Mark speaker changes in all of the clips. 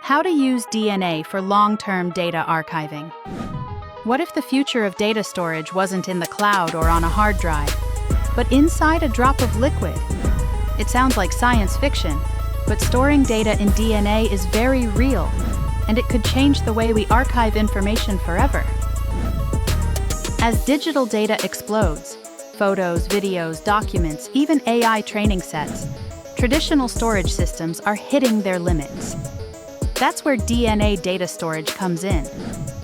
Speaker 1: How to use DNA for long-term data archiving. What if the future of data storage wasn't in the cloud or on a hard drive, but inside a drop of liquid? It sounds like science fiction, but storing data in DNA is very real, and it could change the way we archive information forever. As digital data explodes, photos, videos, documents, even AI training sets, traditional storage systems are hitting their limits. That's where DNA data storage comes in.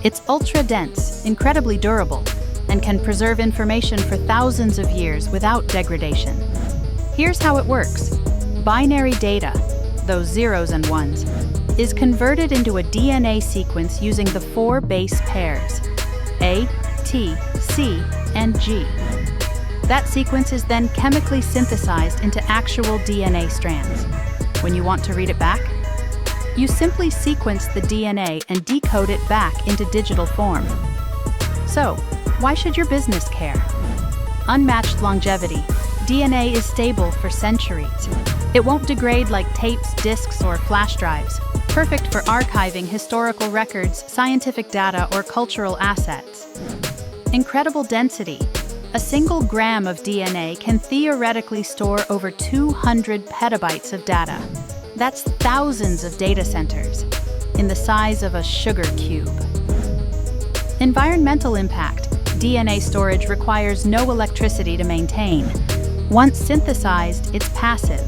Speaker 1: It's ultra-dense, incredibly durable, and can preserve information for thousands of years without degradation. Here's how it works. Binary data, those zeros and ones, is converted into a DNA sequence using the 4 base pairs, A, T, C, and G. That sequence is then chemically synthesized into actual DNA strands. When you want to read it back, you simply sequence the DNA and decode it back into digital form. So, why should your business care? Unmatched longevity. DNA is stable for centuries. It won't degrade like tapes, disks, or flash drives. Perfect for archiving historical records, scientific data, or cultural assets. Incredible density. A single gram of DNA can theoretically store over 200 petabytes of data. That's thousands of data centers, in the size of a sugar cube. Environmental impact. DNA storage requires no electricity to maintain. Once synthesized, it's passive,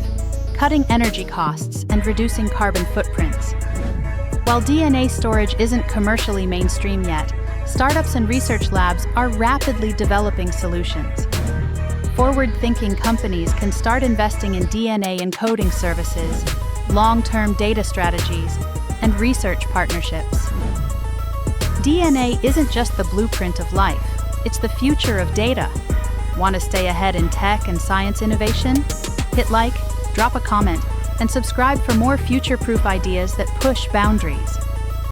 Speaker 1: cutting energy costs and reducing carbon footprints. While DNA storage isn't commercially mainstream yet, startups and research labs are rapidly developing solutions. Forward-thinking companies can start investing in DNA encoding services, long-term data strategies, and research partnerships. DNA isn't just the blueprint of life, it's the future of data. Want to stay ahead in tech and science innovation? Hit like, drop a comment, and subscribe for more future-proof ideas that push boundaries.